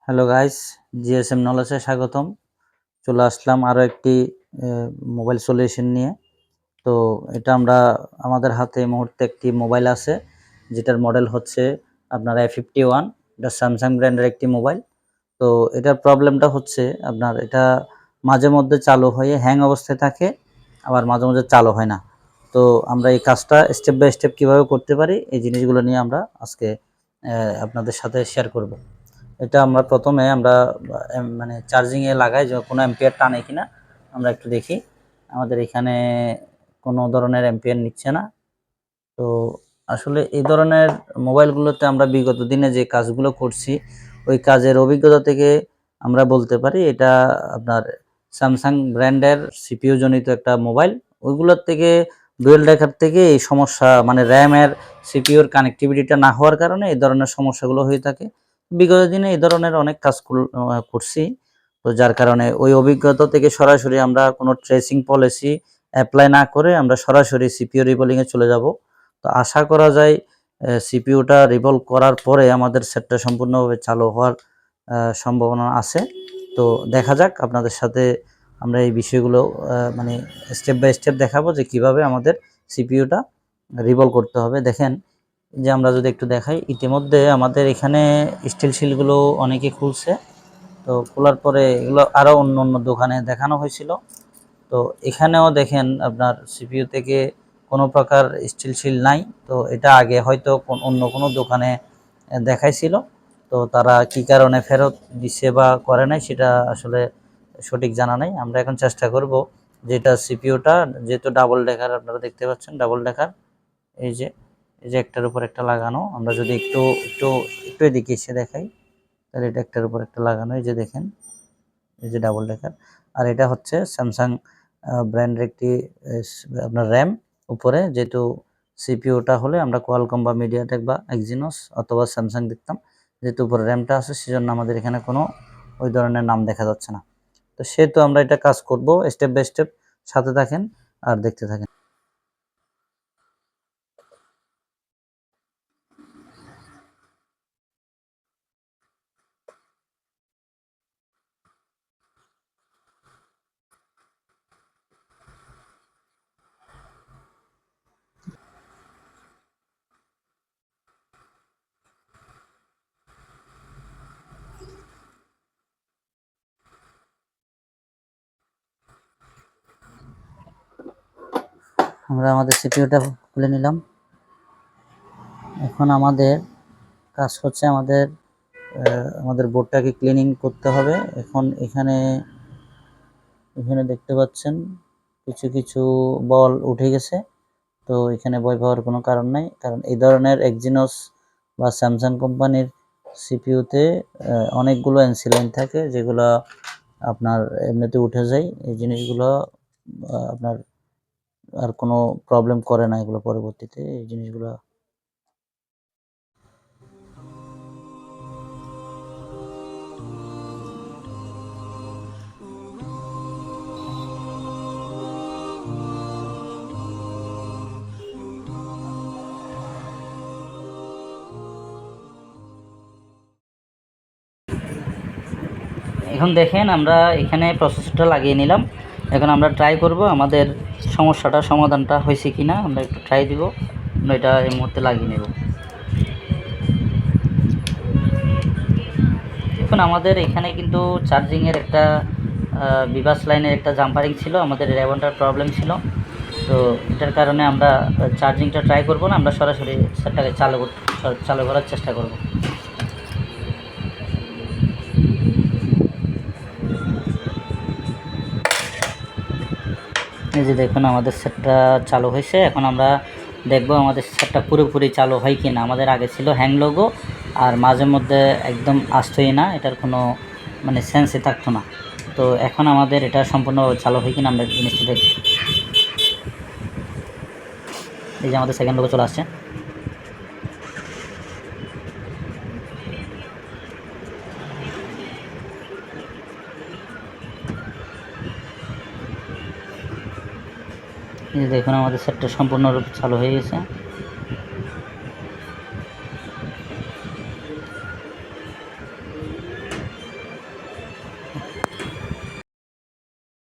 Hello guys, GSM নলেজে স্বাগতম। চলে আসলাম আরও একটি মোবাইল সলিউশন নিয়ে। তো এটা আমাদের হাতে এই মুহূর্তে একটি মোবাইল আছে, যেটার মডেল হচ্ছে আপনার A51। এটা স্যামসাং ব্র্যান্ডের একটি মোবাইল। তো এটার প্রবলেমটা হচ্ছে আপনার এটা মাঝে মধ্যে চালু হয়ে হ্যাং অবস্থায় থাকে, আবার মাঝে মাঝে চালু হয় না। তো আমরা এই কাজটা স্টেপ বাই স্টেপ কীভাবে করতে পারি, এই জিনিসগুলো নিয়ে আমরা আজকে আপনাদের সাথে শেয়ার করব। এটা আমরা প্রথমে মানে চার্জিংয়ে লাগাই, যে কোনো অ্যাম্পিয়ার টানে কিনা আমরা একটু দেখি। আমাদের এখানে কোনো ধরনের অ্যাম্পিয়ার নিচ্ছে না। তো আসলে এই ধরনের মোবাইলগুলোতে আমরা বিগত দিনে যে কাজগুলো করছি, ওই কাজের অভিজ্ঞতা থেকে আমরা বলতে পারি এটা আপনার স্যামসাং ব্র্যান্ডের সিপিইউ জনিত একটা মোবাইল। ওইগুলোর থেকে ডুয়েল ডেকার থেকে এই সমস্যা, মানে র্যামের সিপিইউর কানেক্টিভিটিটা না হওয়ার কারণে এই ধরনের সমস্যাগুলো হয়ে থাকে। বিগত দিনে এই ধরনের অনেক কাজ করছি। তো যার কারণে ওই অভিজ্ঞতা থেকে সরাসরি আমরা কোনো ট্রেসিং পলিসি অ্যাপ্লাই না করে আমরা সরাসরি সিপিইউ রিবলিংয়ে চলে যাব। তো আশা করা যায় সিপিইউটা রিভলভ করার পরে আমাদের সেটটা সম্পূর্ণভাবে চালু হওয়ার সম্ভাবনা আছে। তো দেখা যাক, আপনাদের সাথে আমরা এই বিষয়গুলো মানে স্টেপ বাই স্টেপ দেখাবো যে কিভাবে আমাদের সিপিইউটা রিভলভ করতে হবে। দেখেন, যে আমরা যদি একটু দেখাই, ইতিমধ্যে আমাদের এখানে স্টিল শিলগুলো অনেকে খুলছে। তো খোলার পরে এগুলো আরও অন্য অন্য দোকানে দেখানো হয়েছিল। তো এখানেও দেখেন আপনার সিপিইউ থেকে কোনো প্রকার স্টিল শিল নাই। তো এটা আগে হয়তো অন্য কোনো দোকানে দেখাইছিল। তো তারা কি কারণে ফেরত দিচ্ছে বা করে নাই, সেটা আসলে সঠিক জানা নাই। আমরা এখন চেষ্টা করব যেটা সিপিইউটা, যেহেতু ডাবল ডেকার, আপনারা দেখতে পাচ্ছেন ডাবল ডেকার, এই যে একটার উপর একটা লাগানো। আমরা যদি একটু একটু একটু এদিকে এসে দেখাই, তাহলে এটা একটার উপর একটা লাগানো। এই যে দেখেন, এই যে ডাবল ডেকার। আর এটা হচ্ছে স্যামসাং ব্র্যান্ডের একটি আপনার র্যাম উপরে, যেহেতু সিপিইউটা হলে আমরা কোয়ালকম বা মিডিয়াটেক বা এক্সিনোস অথবা স্যামসাং দেখতাম, যেহেতু উপরে র্যামটা আছে সেজন্য আমাদের এখানে কোনো ওই ধরনের নাম দেখা যাচ্ছে না। তো সেহেতু আমরা এটা কাজ করব স্টেপ বাই স্টেপ। সাথে থাকেন আর দেখতে থাকেন। আমরা আমাদের সিপিইউটা খুলে নিলাম। এখন আমাদের কাজ হচ্ছে আমাদের বোর্ডটাকে ক্লিনিং করতে হবে। এখন এখানে দেখতে পাচ্ছেন কিছু কিছু বল উঠে গেছে। তো এখানে ভয় পাওয়ার কোনো কারণ নাই, কারণ এই ধরনের এক্সিনোস বা স্যামসাং কোম্পানির সিপিইউতে অনেকগুলো এনসি লাইন থাকে, যেগুলো আপনার এমনিতে উঠে যায়। এই জিনিসগুলো আপনার আর কোনো প্রবলেম করে না এগুলো পরবর্তীতে, এই জিনিসগুলো। এখন দেখেন, আমরা এখানে প্রসেসরটা লাগিয়ে নিলাম। এখন আমরা ট্রাই করব আমাদের সমস্যাটা সমাধানটা হয়েছে কি না। আমরা একটু ট্রাই দিব। আমরা এটা এই মুহূর্তে লাগিয়ে নেব। এখন আমাদের এখানে কিন্তু চার্জিংয়ের একটা বিভাস লাইনের একটা জাম্পারিং ছিল, আমাদের রেবনটার প্রবলেম ছিল। তো এটার কারণে আমরা চার্জিংটা ট্রাই করব না, আমরা সরাসরি সেটটাকে চালু করার চেষ্টা করব। এই যে দেখুন, আমাদের সেটটা চালু হয়েছে। এখন আমরা দেখব আমাদের সেটটা পুরোপুরি চালু হয় কি না। আমাদের আগে ছিল হ্যাং লোগো, আর মাঝে মধ্যে একদম আসতোই না, এটার কোনো মানে সেন্সই থাকতো না। তো এখন আমাদের এটা সম্পূর্ণভাবে চালু হয় কি না আমরা জিনিসটা দেখি। এই যে আমাদের সেকেন্ড লোগো চলে আসছে। এই যে দেখুন, আমাদের সেটটা সম্পূর্ণরূপে চালু হয়ে গেছে।